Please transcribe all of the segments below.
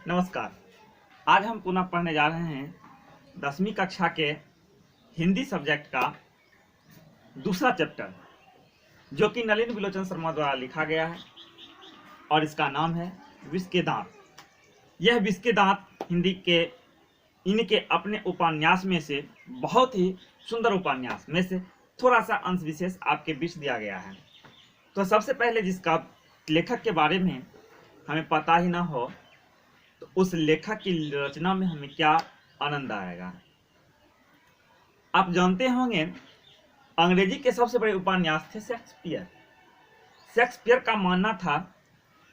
नमस्कार। आज हम पुनः पढ़ने जा रहे हैं 10वीं कक्षा के हिंदी सब्जेक्ट का दूसरा चैप्टर, जो कि नलिन विलोचन शर्मा द्वारा लिखा गया है और इसका नाम है विष के दांत। यह विष के दांत हिंदी के इनके अपने उपन्यास में से बहुत ही सुंदर उपन्यास में से थोड़ा सा अंश विशेष आपके बीच दिया गया है। तो सबसे पहले जिसका लेखक के बारे में हमें पता ही ना हो तो उस लेखक की रचना में हमें क्या आनंद आएगा। आप जानते होंगे अंग्रेजी के सबसे बड़े उपन्यास थे शेक्सपियर। शेक्सपियर का मानना था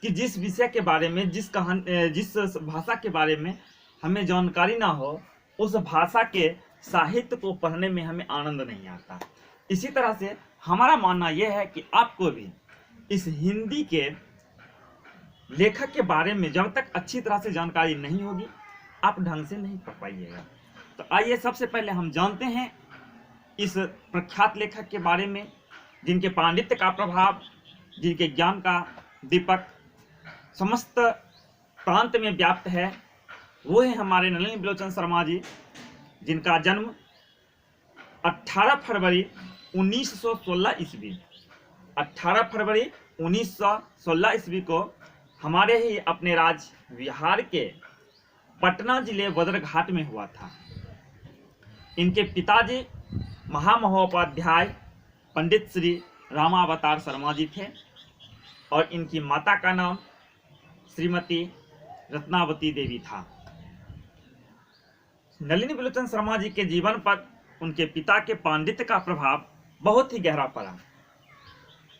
कि जिस विषय के बारे में जिस भाषा के बारे में हमें जानकारी ना हो, उस भाषा के साहित्य को पढ़ने में हमें आनंद नहीं आता। इसी तरह से हमारा मानना यह है कि आपको भी इस हिंदी के लेखक के बारे में जब तक अच्छी तरह से जानकारी नहीं होगी, आप ढंग से नहीं पढ़ पाइएगा। तो आइए सबसे पहले हम जानते हैं इस प्रख्यात लेखक के बारे में, जिनके पांडित्य का प्रभाव, जिनके ज्ञान का दीपक समस्त प्रांत में व्याप्त है। वो है हमारे नलिन विलोचन शर्मा जी, जिनका जन्म 18 फरवरी 1916 ईस्वी 18 फरवरी 1916 ईस्वी को हमारे ही अपने राज्य बिहार के पटना जिले बदरघाट में हुआ था। इनके पिताजी महामहोपाध्याय पंडित श्री रामावतार शर्मा जी थे और इनकी माता का नाम श्रीमती रत्नावती देवी था। नलिन विलोचन शर्मा जी के जीवन पर उनके पिता के पांडित्य का प्रभाव बहुत ही गहरा पड़ा।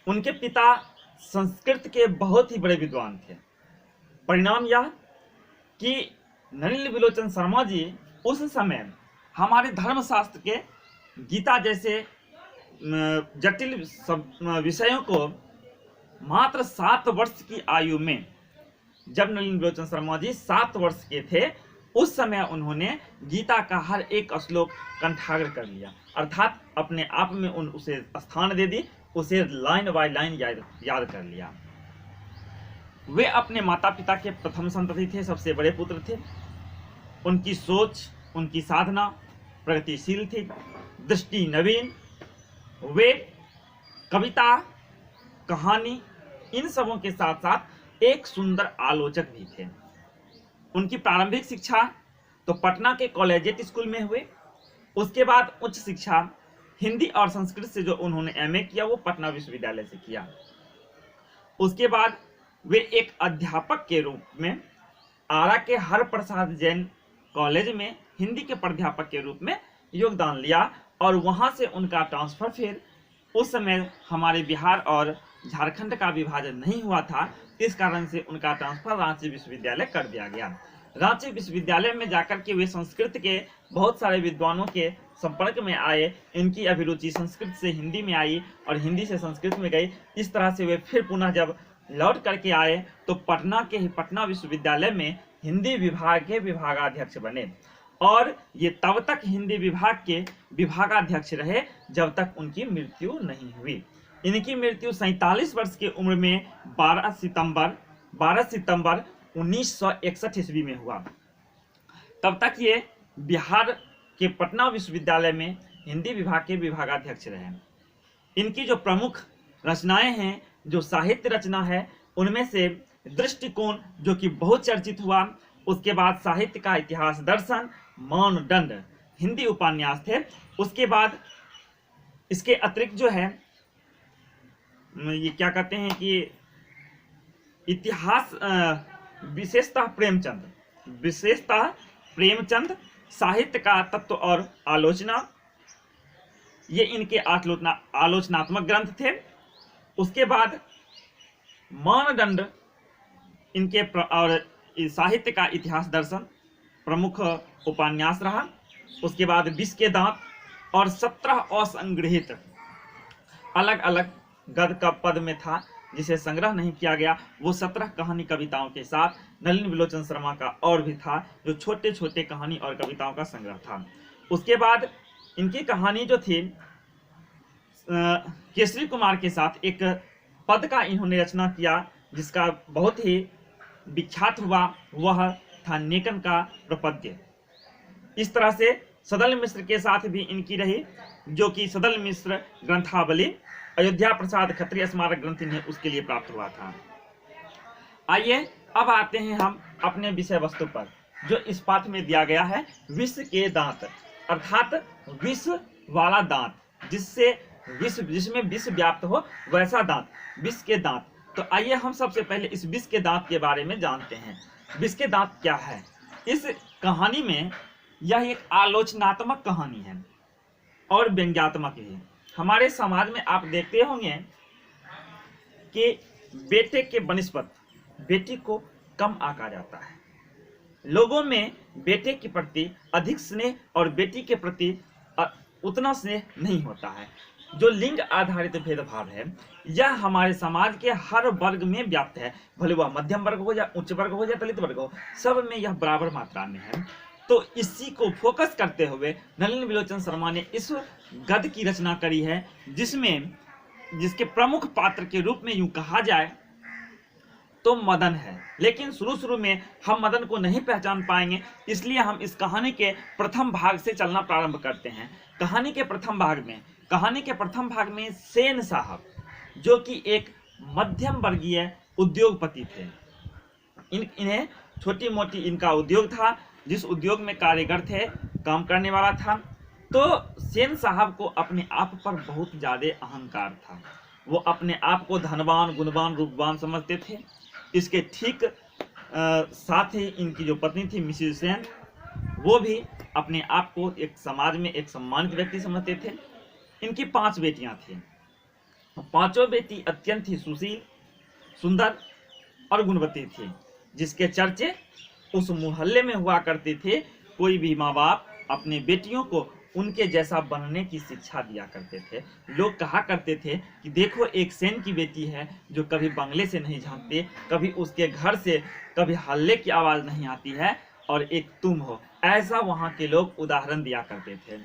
उनके पिता संस्कृत के बहुत ही बड़े विद्वान थे। परिणाम यह कि नलिन विलोचन शर्मा जी उस समय हमारे धर्मशास्त्र के गीता जैसे जटिल विषयों को मात्र 7 वर्ष की आयु में, जब नलिन विलोचन शर्मा जी 7 वर्ष के थे, उस समय उन्होंने गीता का हर एक श्लोक कंठाग्र कर लिया, अर्थात अपने आप में उसे स्थान दे दी, उसे लाइन बाय लाइन याद कर लिया। वे अपने माता पिता के प्रथम संतति थे, सबसे बड़े पुत्र थे। उनकी सोच, उनकी साधना प्रगतिशील थी, दृष्टि नवीन। वे कविता, कहानी, इन सबों के साथ साथ एक सुंदर आलोचक भी थे। उनकी प्रारंभिक शिक्षा तो पटना के कॉलेजिएट स्कूल में हुए। उसके बाद उच्च शिक्षा हिंदी और संस्कृत से जो उन्होंने एमए किया, वो पटना विश्वविद्यालय से किया। उसके बाद वे एक अध्यापक के रूप में आरा के हरप्रसाद जैन कॉलेज में हिंदी के प्राध्यापक के रूप में योगदान लिया और वहां से उनका ट्रांसफर, फिर उस समय हमारे बिहार और झारखंड का विभाजन नहीं हुआ था, इस कारण से उनका ट्रांसफर रांची विश्वविद्यालय कर दिया गया। रांची विश्वविद्यालय में जाकर के वे संस्कृत के बहुत सारे विद्वानों के संपर्क में आए। इनकी अभिरुचि संस्कृत से हिंदी में आई और हिंदी से संस्कृत में गई। इस तरह से वे फिर पुनः जब लौट करके आए तो पटना के ही पटना विश्वविद्यालय में हिंदी विभाग के विभागाध्यक्ष बने और ये तब तक हिंदी विभाग के विभागाध्यक्ष रहे जब तक उनकी मृत्यु नहीं हुई। इनकी मृत्यु 47 वर्ष की उम्र में 12 सितंबर 1961 ईस्वी में हुआ। तब तक ये बिहार के पटना विश्वविद्यालय में हिंदी विभाग के विभागाध्यक्ष रहे। इनकी जो प्रमुख रचनाएं हैं, जो साहित्य रचना है, उनमें से दृष्टिकोण जो कि बहुत चर्चित हुआ, उसके बाद साहित्य का इतिहास दर्शन, मानदंड हिंदी उपन्यास थे। उसके बाद इसके अतिरिक्त जो है ये क्या कहते हैं कि इतिहास, विशेषतः प्रेमचंद, साहित्य का तत्व और आलोचना, ये इनके आलोचनात्मक ग्रंथ थे। उसके बाद मानदंड इनके और साहित्य का इतिहास दर्शन प्रमुख उपन्यास रहा। उसके बाद विष के दांत और 17 असंग्रहित अलग अलग गद्य का पद में था, जिसे संग्रह नहीं किया गया, वो 17 कहानी कविताओं के साथ नलिन विलोचन शर्मा का और भी था, जो छोटे छोटे कहानी और कविताओं का संग्रह था। उसके बाद इनकी कहानी जो थी केसरी कुमार के साथ एक पद का इन्होंने रचना किया, जिसका बहुत ही विख्यात हुआ, वह था नेकन का प्रपद्य। इस तरह से सदल मिश्र के साथ भी इनकी रही, जो कि सदल मिश्र ग्रंथावली अयोध्या प्रसाद क्षत्रिय स्मारक ग्रंथ इन्हें उसके लिए प्राप्त हुआ था। आइए अब आते हैं हम अपने विषय वस्तु पर, जो इस पाठ में दिया गया है, विश्व के दांत, अर्थात विश्व वाला दांत, जिसमें विश्व व्याप्त हो वैसा दांत, विश्व के दांत। तो आइए हम सबसे पहले इस विश्व के दांत के बारे में जानते हैं। विश्व के दांत क्या है? इस कहानी में यह एक आलोचनात्मक कहानी है और व्यंग्यात्मक है। हमारे समाज में आप देखते होंगे कि बेटे के बनिस्पत बेटी को कम आंका जाता है। लोगों में बेटे के प्रति अधिक स्नेह और बेटी के प्रति उतना स्नेह नहीं होता है। जो लिंग आधारित भेदभाव है, यह हमारे समाज के हर वर्ग में व्याप्त है, भले वह मध्यम वर्ग हो या उच्च वर्ग हो या दलित वर्ग हो, सब में यह बराबर मात्रा में है। तो इसी को फोकस करते हुए नलिन विलोचन शर्मा ने इस गद्य की रचना करी है, जिसके प्रमुख पात्र के रूप में यूं कहा जाए तो मदन है। लेकिन शुरू में हम मदन को नहीं पहचान पाएंगे, इसलिए हम इस कहानी के प्रथम भाग से चलना प्रारंभ करते हैं। कहानी के प्रथम भाग में सेन साहब, जो कि एक मध्यम वर्गीय उद्योगपति थे, इन्हें छोटी मोटी इनका उद्योग था, जिस उद्योग में कारीगर थे, काम करने वाला था। तो सेन साहब को अपने आप पर बहुत ज्यादा अहंकार था। वो अपने आप को धनवान, गुणवान, रूपवान समझते थे। इसके ठीक साथ ही इनकी जो पत्नी थी मिसेस सेन, वो भी अपने आप को एक समाज में एक सम्मानित व्यक्ति समझते थे। इनकी 5 बेटियां थी। 5 बेटी अत्यंत ही सुशील, सुंदर और गुणवती थी, जिसके चर्चे उस मोहल्ले में हुआ करते थे। कोई भी माँ बाप अपने बेटियों को उनके जैसा बनने की शिक्षा दिया करते थे। लोग कहा करते थे कि देखो, एक सेन की बेटी है जो कभी बंगले से नहीं झांकती, कभी उसके घर से कभी हल्ले की आवाज नहीं आती है, और एक तुम हो, ऐसा वहां के लोग उदाहरण दिया करते थे।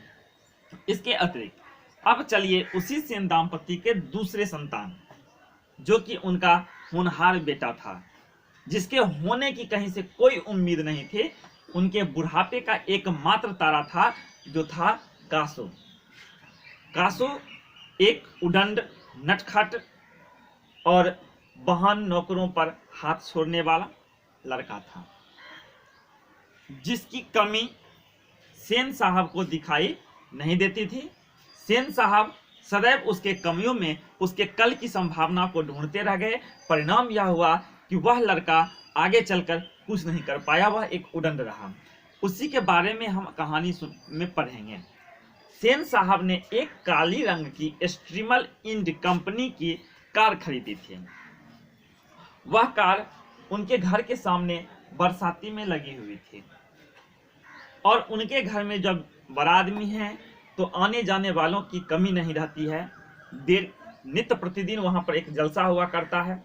इसके अतिरिक्त अब चलिए उसी सेन दाम्पत्य के दूसरे संतान, जो कि उनका होनहार बेटा था, जिसके होने की कहीं से कोई उम्मीद नहीं थी। उनके बुढ़ापे का एकमात्र तारा था, जो था कासू। कासू एक उदंड, नटखट और बहन नौकरों पर हाथ छोड़ने वाला लड़का था, जिसकी कमी सेन साहब को दिखाई नहीं देती थी। सेन साहब सदैव उसके कमियों में उसके कल की संभावना को ढूंढते रह गए। परिणाम यह हुआ कि वह लड़का आगे चलकर कुछ नहीं कर पाया, वह एक उदंड रहा। उसी के बारे में हम कहानी में पढ़ेंगे। सेन साहब ने एक काली रंग की स्ट्रीमल इंड कंपनी की कार खरीदी थी। वह कार उनके घर के सामने बरसाती में लगी हुई थी, और उनके घर में जब बड़ा आदमी है तो आने जाने वालों की कमी नहीं रहती है। नित्य प्रतिदिन वहां पर एक जलसा हुआ करता है,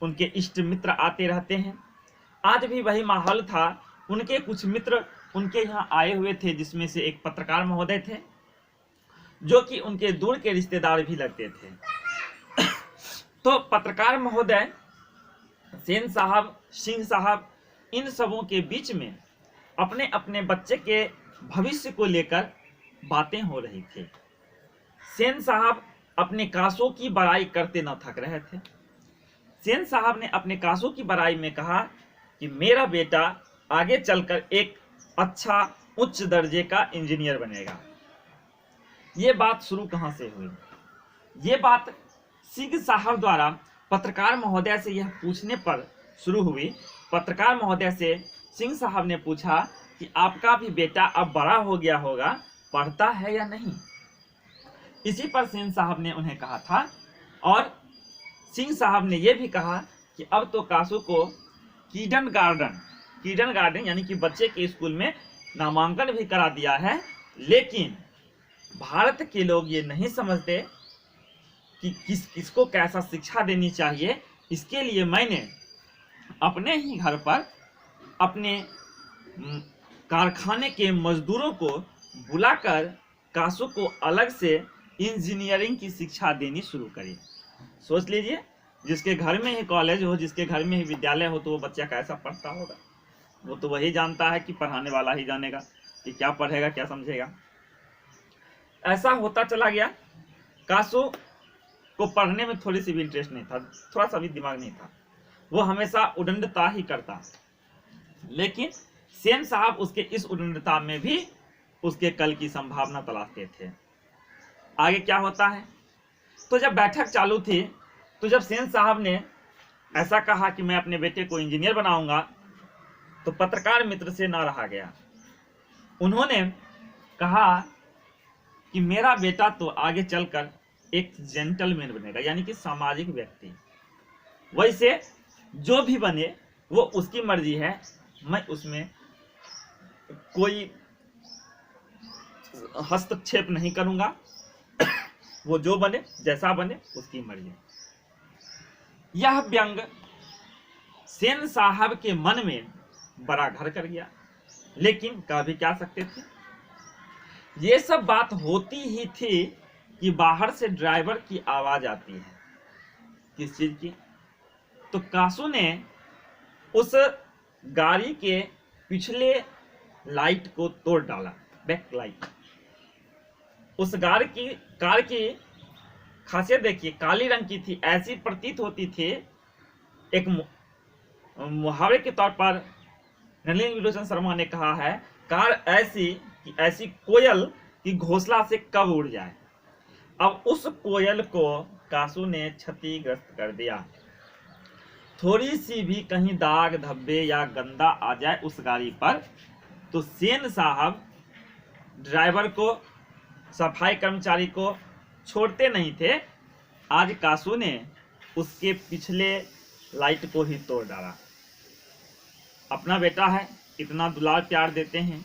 उनके इष्ट मित्र आते रहते हैं। आज भी वही माहौल था। उनके कुछ मित्र उनके यहाँ आए हुए थे, जिसमें से एक पत्रकार महोदय थे, जो कि उनके दूर के रिश्तेदार भी लगते थे। तो पत्रकार महोदय, सेन साहब, सिंह साहब, इन सबों के बीच में अपने अपने बच्चे के भविष्य को लेकर बातें हो रही थी। सेन साहब अपने कासों की बड़ाई करते न थक रहे थे। सेन साहब ने अपने कासों की बड़ाई में कहा कि मेरा बेटा आगे चलकर एक अच्छा उच्च दर्जे का इंजीनियर बनेगा। ये बात शुरू कहां से हुई? ये बात सिंह साहब द्वारा पत्रकार महोदय से यह पूछने पर शुरू हुई। पत्रकार महोदय से सिंह साहब ने पूछा कि आपका भी बेटा अब बड़ा हो गया होगा, पढ़ता है या नहीं? इसी पर सेन साहब ने उन्हें कहा था, और सिंह साहब ने यह भी कहा कि अब तो कासू को कीडन गार्डन यानी कि बच्चे के स्कूल में नामांकन भी करा दिया है। लेकिन भारत के लोग ये नहीं समझते कि किसको कैसा शिक्षा देनी चाहिए। इसके लिए मैंने अपने ही घर पर अपने कारखाने के मजदूरों को बुलाकर कासू को अलग से इंजीनियरिंग की शिक्षा देनी शुरू करी। सोच लीजिए, जिसके घर में ही कॉलेज हो, जिसके घर में ही विद्यालय हो, तो वो बच्चा कैसा पढ़ता होगा। वो तो वही जानता है कि पढ़ाने वाला ही जानेगा कि क्या पढ़ेगा क्या समझेगा। ऐसा होता चला गया। कासू को पढ़ने में थोड़ी सी भी इंटरेस्ट नहीं था, थोड़ा सा भी दिमाग नहीं था, वो हमेशा उद्दंडता ही करता। लेकिन सेन साहब उसके इस उद्दंडता में भी उसके कल की संभावना तलाशते थे। आगे क्या होता है, तो जब बैठक चालू थी, तो जब सेन साहब ने ऐसा कहा कि मैं अपने बेटे को इंजीनियर बनाऊंगा, तो पत्रकार मित्र से ना रहा गया। उन्होंने कहा कि मेरा बेटा तो आगे चलकर एक जेंटलमैन बनेगा, यानी कि सामाजिक व्यक्ति। वैसे जो भी बने वो उसकी मर्जी है, मैं उसमें कोई हस्तक्षेप नहीं करूंगा। वो जो बने जैसा बने उसकी मर्जी। यह व्यंग सेन साहब के मन में बड़ा घर कर गया, लेकिन कह भी क्या सकते थे। ये सब बात होती ही थी कि बाहर से ड्राइवर की आवाज आती है। किस चीज की? तो कासू ने उस गाड़ी के पिछले लाइट को तोड़ डाला, बैक लाइट। उस कार की खासियत देखिए, काली रंग की थी। ऐसी प्रतीत होती थी, एक मुहावरे के तौर पर नलिनी विलोचन शर्मा ने कहा है, कार ऐसी कि ऐसी कोयल की घोंसला से कब उड़ जाए। अब उस कोयल को कासू ने क्षतिग्रस्त कर दिया। थोड़ी सी भी कहीं दाग धब्बे या गंदा आ जाए उस गाड़ी पर, तो सेन साहब ड्राइवर को, सफाई कर्मचारी को छोड़ते नहीं थे। आज कासू ने उसके पिछले लाइट को ही तोड़ डाला। अपना बेटा है, इतना दुलार प्यार देते हैं,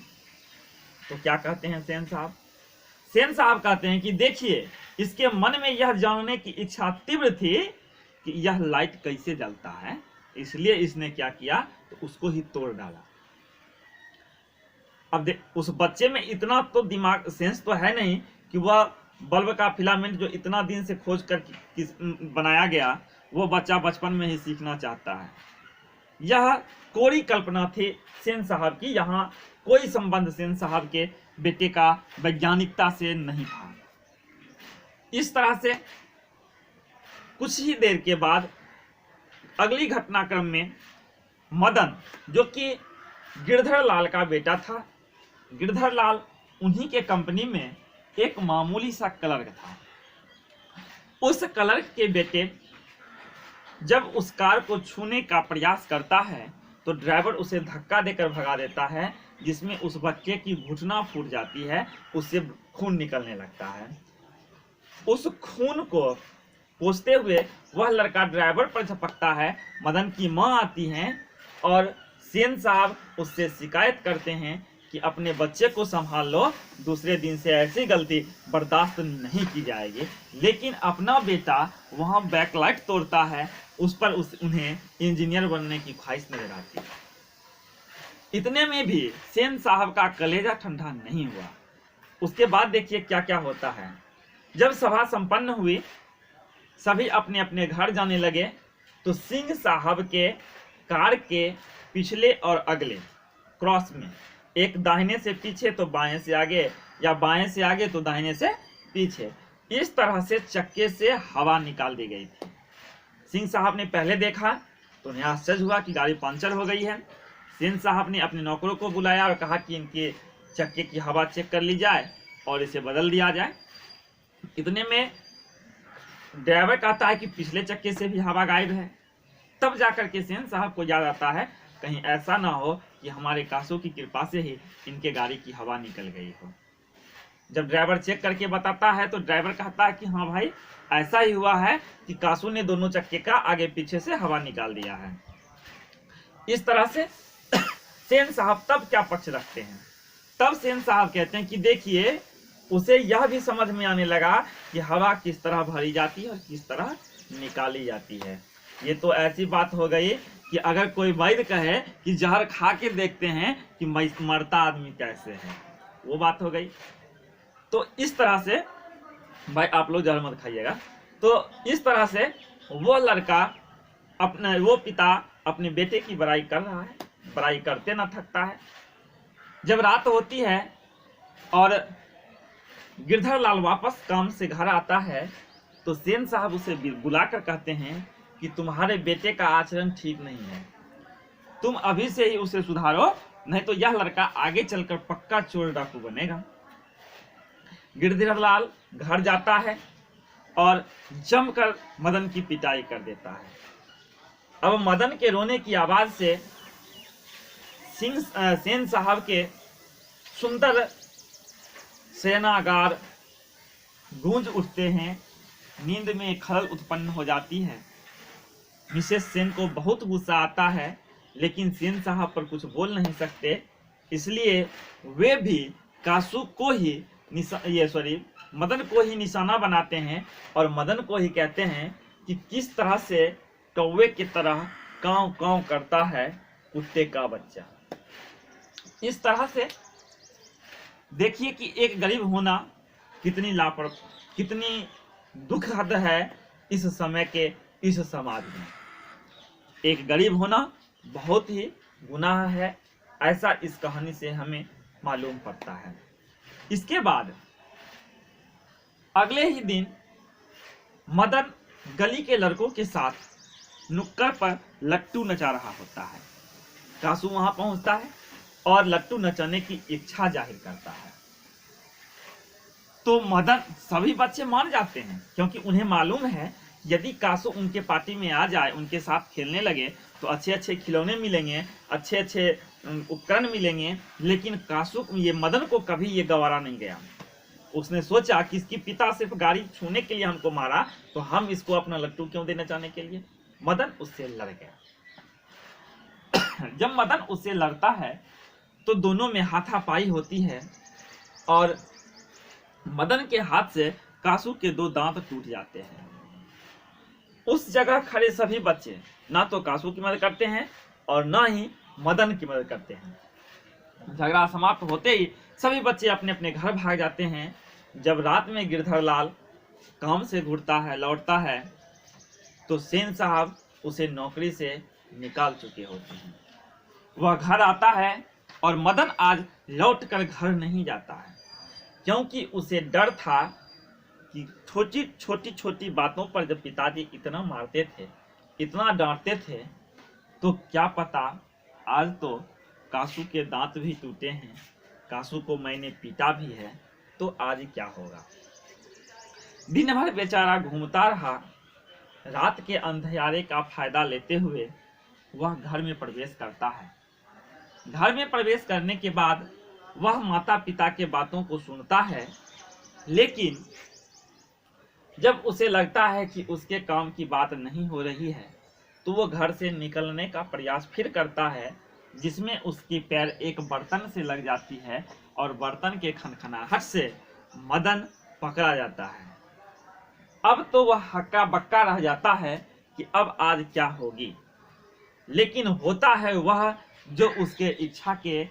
तो क्या कहते हैं सेन साहब? सेन साहब कहते हैं कि देखिए, इसके मन में यह जानने की इच्छा तीव्र थी कि यह लाइट कैसे जलता है, इसलिए इसने क्या किया, तो उसको ही तोड़ डाला। अब उस बच्चे में इतना तो दिमाग सेंस तो है नहीं कि वह बल्ब का फिलामेंट जो इतना दिन से खोज कर बनाया गया, वो बच्चा बचपन में ही सीखना चाहता है। यह कोरी कल्पना थी सेन साहब की। यहाँ कोई संबंध सेन साहब के बेटे का वैज्ञानिकता से नहीं था। इस तरह से कुछ ही देर के बाद अगली घटनाक्रम में मदन, जो कि गिरधर लाल का बेटा था, गिरधर लाल उन्हीं के कंपनी में एक मामूली सा क्लर्क था। उस क्लर्क के बेटे जब उस कार को छूने का प्रयास करता है, तो ड्राइवर उसे धक्का देकर भगा देता है, जिसमें उस बच्चे की घुटना फूट जाती है, उससे खून निकलने लगता है। उस खून को पोंछते हुए वह लड़का ड्राइवर पर झपकता है। मदन की मां आती हैं और सेन साहब उससे शिकायत करते हैं कि अपने बच्चे को संभाल लो, दूसरे दिन से ऐसी गलती बर्दाश्त नहीं की जाएगी। लेकिन अपना बेटा वहां बैकलाइट तोड़ता है, उस पर उन्हें इंजीनियर बनने की ख्वाहिश नजर आती है। इतने में भी सेन साहब का कलेजा ठंडा नहीं हुआ। उसके बाद देखिए क्या क्या होता है। जब सभा संपन्न हुई, सभी अपने अपने घर जाने लगे, तो सिंह साहब के कार के पिछले और अगले क्रॉस में, एक दाहिने से पीछे तो बाएं से आगे, या बाएं से आगे तो दाहिने से पीछे, इस तरह से चक्के से हवा निकाल दी गई थी। सिंह साहब ने पहले देखा तो उन्हें आश्चर्य हुआ कि गाड़ी पंचर हो गई है। सिंह साहब ने अपने नौकरों को बुलाया और कहा कि इनके चक्के की हवा चेक कर ली जाए और इसे बदल दिया जाए। इतने में ड्राइवर कहता है कि पिछले चक्के से भी हवा गायब है। तब जाकर के सेन साहब को याद आता है, कहीं ऐसा ना हो कि हमारे कासू की कृपा से ही इनके गाड़ी की हवा निकल गई हो। जब ड्राइवर चेक करके बताता है, तो ड्राइवर कहता है कि हाँ भाई, ऐसा ही हुआ है कि कासू ने दोनों चक्के का आगे पीछे से हवा निकाल दिया है। इस तरह से सेन साहब तब क्या पक्ष रखते हैं? तब सेन साहब कहते हैं कि देखिए, उसे यह भी समझ में आने लगा कि हवा किस तरह भरी जाती है और किस तरह निकाली जाती है। ये तो ऐसी बात हो गई कि अगर कोई वैद्य कहे कि जहर खा के देखते हैं कि मरता आदमी कैसे है, वो बात हो गई। तो इस तरह से, भाई आप लोग जहर मत खाइएगा। तो इस तरह से वो लड़का, वो पिता अपने बेटे की बड़ाई कर रहा है, पढ़ाई करते न थकता है। जब रात होती है और गिरधर लाल वापस काम से घर आता है तो सेन साहब उसे बुलाकर कहते हैं कि तुम्हारे बेटे का आचरण ठीक नहीं है, तुम अभी से ही उसे सुधारो, नहीं तो यह लड़का आगे चलकर पक्का चोर डाकू बनेगा। गिरधर लाल घर जाता है और जमकर मदन की पिटाई कर देता है। अब मदन के रोने की आवाज से सेन साहब के सुंदर सेनागार गूंज उठते हैं, नींद में खलल उत्पन्न हो जाती है। मिसेस सेन को बहुत गुस्सा आता है, लेकिन सेन साहब पर कुछ बोल नहीं सकते, इसलिए वे भी कासू को ही मदन को ही निशाना बनाते हैं और मदन को ही कहते हैं कि किस तरह से कौवे की तरह कांव कांव करता है कुत्ते का बच्चा। इस तरह से देखिए कि एक गरीब होना कितनी कितनी दुखद है इस समय के इस समाज में। एक गरीब होना बहुत ही गुनाह है, ऐसा इस कहानी से हमें मालूम पड़ता है। इसके बाद अगले ही दिन मदन गली के लड़कों के साथ नुक्कड़ पर लट्टू नचा रहा होता है। कासू वहां पहुंचता है और लट्टू नचाने की इच्छा जाहिर करता है। तो मदन सभी बच्चे मान जाते हैं, क्योंकि उन्हें मालूम है यदि कासू उनके पार्टी में आ जाए, उनके साथ खेलने लगे तो अच्छे अच्छे खिलौने मिलेंगे, अच्छे अच्छे उपकरण मिलेंगे। लेकिन कासू ये मदन को कभी ये गवारा नहीं गया। उसने सोचा कि इसकी पिता सिर्फ गाड़ी छूने के लिए हमको मारा, तो हम इसको अपना लट्टू क्यों देना चाहने के लिए। मदन उससे लड़ गया। जब मदन उससे लड़ता है तो दोनों में हाथापाई होती है और मदन के हाथ से कासू के 2 दांत टूट जाते हैं। उस जगह खड़े सभी बच्चे ना तो कासू की मदद करते हैं और ना ही मदन की मदद करते हैं। झगड़ा समाप्त होते ही सभी बच्चे अपने अपने घर भाग जाते हैं। जब रात में गिरधर लाल काम से लौटता है तो सेन साहब उसे नौकरी से निकाल चुके होते हैं। वह घर आता है और मदन आज लौटकर घर नहीं जाता है, क्योंकि उसे डर था कि छोटी छोटी बातों पर जब पिताजी इतना मारते थे, इतना डांटते थे, तो क्या पता आज तो कासू के दांत भी टूटे हैं, कासू को मैंने पीटा भी है, तो आज क्या होगा। दिन भर बेचारा घूमता रहा। रात के अंधियारे का फायदा लेते हुए वह घर में प्रवेश करता है। घर में प्रवेश करने के बाद वह माता पिता के बातों को सुनता है, लेकिन जब उसे लगता है कि उसके काम की बात नहीं हो रही है तो वो घर से निकलने का प्रयास फिर करता है, जिसमें उसकी पैर एक बर्तन से लग जाती है और बर्तन के खनखनाहट से मदन पकड़ा जाता है। अब तो वह हक्का बक्का रह जाता है कि अब आज क्या होगी, लेकिन होता है वह जो उसके इच्छा के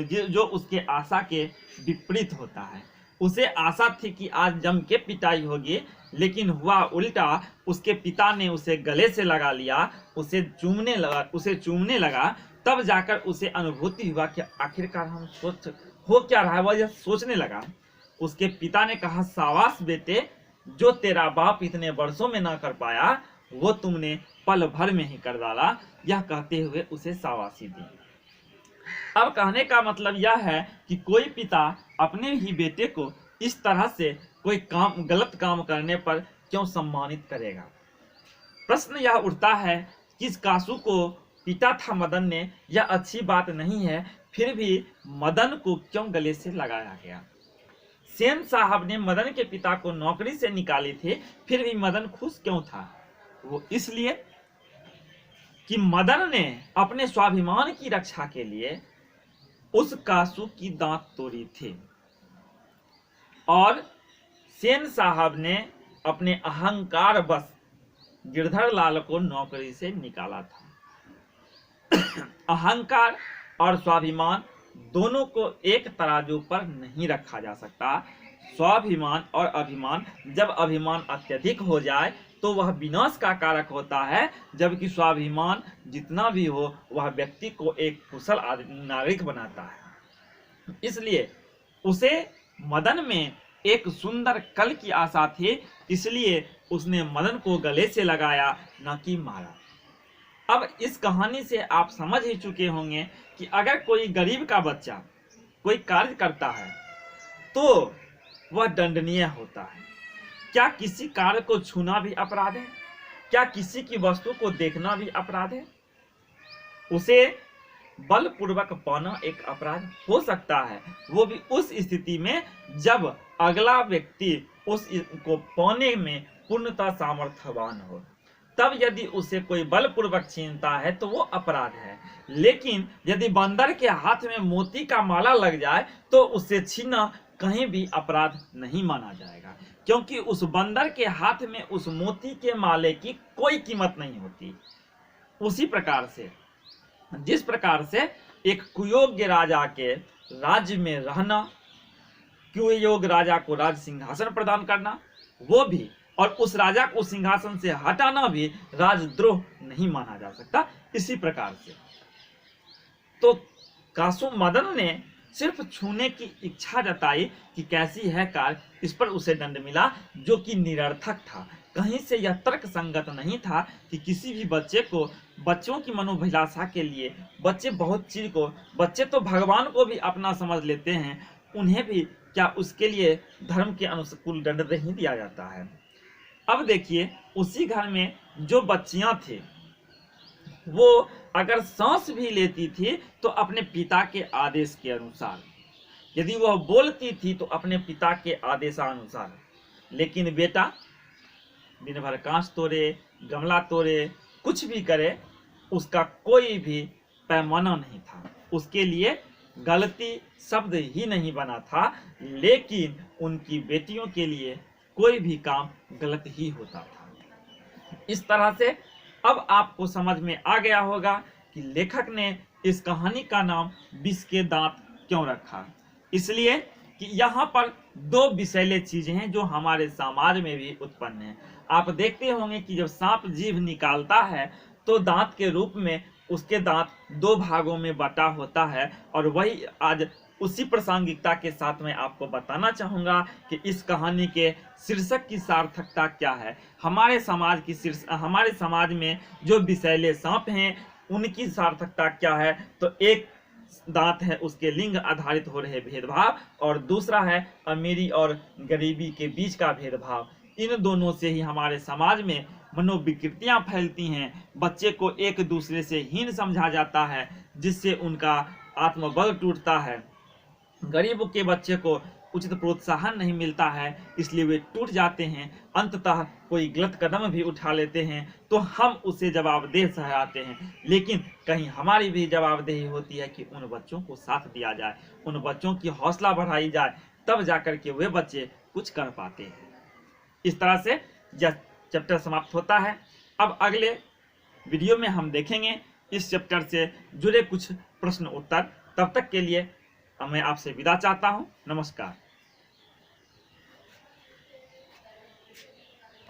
जो उसके आशा के विपरीत होता है। उसे आशा थी कि आज जम के पिटाई होगी, लेकिन हुआ उल्टा। उसके पिता ने उसे गले से लगा लिया, उसे चूमने लगा। तब जाकर उसे अनुभूति हुआ कि आखिरकार हम हो क्या रहा है। वह सोचने लगा। उसके पिता ने कहा, शाबाश बेटे, जो तेरा बाप इतने वर्षों में ना कर पाया वो तुमने पल भर में ही कर डाला। यह कहते हुए उसे शाबाशी दी। अब कहने का मतलब यह है कि कोई पिता अपने ही बेटे को इस तरह से कोई गलत काम करने पर क्यों सम्मानित करेगा। प्रश्न यह उठता है कि इस कासू को पीटा था मदन ने, यह अच्छी बात नहीं है, फिर भी मदन को क्यों गले से लगाया गया। सेन साहब ने मदन के पिता को नौकरी से निकाली थी, फिर भी मदन खुश क्यों था। वो इसलिए कि मदन ने अपने स्वाभिमान की रक्षा के लिए उस कासू की दांत तोड़ी थी और सेन साहब ने अपने अहंकार बस गिरधर लाल को नौकरी से निकाला था। अहंकार और स्वाभिमान दोनों को एक तराजू पर नहीं रखा जा सकता। स्वाभिमान और अभिमान, जब अभिमान अत्यधिक हो जाए तो वह विनाश का कारक होता है, जबकि स्वाभिमान जितना भी हो वह व्यक्ति को एक कुशल नागरिक बनाता है। इसलिए उसे मदन में एक सुंदर कल की आशा थी, इसलिए उसने मदन को गले से लगाया, न कि मारा। अब इस कहानी से आप समझ ही चुके होंगे कि अगर कोई गरीब का बच्चा कोई कार्य करता है तो वह दंडनीय होता है। क्या किसी कार्य को छूना भी अपराध है? क्या किसी की वस्तु को देखना भी अपराध है? उसे बलपूर्वक पाना एक अपराध हो सकता है, वो भी उस स्थिति में जब अगला व्यक्ति उसको पाने में पूर्णतः सामर्थ्यवान हो। तब यदि उसे कोई बलपूर्वक छीनता है तो वो अपराध है। लेकिन यदि बंदर के हाथ में मोती का माला लग जाए तो उससे छीनना कहीं भी अपराध नहीं माना जाएगा, क्योंकि उस बंदर के हाथ में उस मोती के माले की कोई कीमत नहीं होती। उसी प्रकार से जिस प्रकार से एक कुयोग्य राजा के राज्य में रहना, कुयोग्य राजा को राज सिंहासन प्रदान करना, वो भी, और उस राजा को सिंहासन से हटाना भी राजद्रोह नहीं माना जा सकता। इसी प्रकार से तो कासु मदन ने सिर्फ छूने की इच्छा जताई कि कैसी है कार, इस पर उसे दंड मिला, जो कि निरर्थक था। कहीं से यह तर्क संगत नहीं था कि किसी भी बच्चे को, बच्चों की मनोभिलाषा के लिए बच्चे बहुत चीज को, बच्चे तो भगवान को भी अपना समझ लेते हैं, उन्हें भी क्या उसके लिए धर्म के अनुकूल दंड नहीं दिया जाता है। अब देखिए, उसी घर में जो बच्चियां थे वो अगर सांस भी लेती थी तो अपने पिता के आदेश के अनुसार, यदि वह बोलती थी तो अपने पिता के आदेशानुसार। लेकिन बेटा दिन भर कांच तोड़े, गमला तोड़े, कुछ भी करे, उसका कोई भी पैमाना नहीं था, उसके लिए गलती शब्द ही नहीं बना था। लेकिन उनकी बेटियों के लिए कोई भी काम गलत ही होता था। इस तरह से अब आपको समझ में आ गया होगा कि लेखक ने इस कहानी का नाम विष के दांत क्यों रखा। इसलिए कि यहाँ पर दो विषैले चीजें हैं जो हमारे समाज में भी उत्पन्न हैं। आप देखते होंगे कि जब सांप जीभ निकालता है तो दांत के रूप में उसके दांत दो भागों में बटा होता है, और वही आज उसी प्रासंगिकता के साथ मैं आपको बताना चाहूँगा कि इस कहानी के शीर्षक की सार्थकता क्या है। हमारे समाज में जो विषैले सांप हैं उनकी सार्थकता क्या है। तो एक दांत है उसके लिंग आधारित हो रहे भेदभाव, और दूसरा है अमीरी और गरीबी के बीच का भेदभाव। इन दोनों से ही हमारे समाज में मनोविकृतियां फैलती हैं। बच्चे को एक दूसरे से हीन समझा जाता है, जिससे उनका आत्मबल टूटता है। गरीब के बच्चे को उचित प्रोत्साहन नहीं मिलता है, इसलिए वे टूट जाते हैं। अंततः कोई गलत कदम भी उठा लेते हैं तो हम उसे जवाबदेह ठहराते हैं। लेकिन कहीं हमारी भी जवाबदेही होती है कि उन बच्चों को साथ दिया जाए, उन बच्चों की हौसला बढ़ाई जाए, तब जाकर के वे बच्चे कुछ कर पाते हैं। इस तरह से यह चैप्टर समाप्त होता है। अब अगले वीडियो में हम देखेंगे इस चैप्टर से जुड़े कुछ प्रश्न उत्तर। तब तक के लिए मैं आपसे विदा चाहता हूँ। नमस्कार।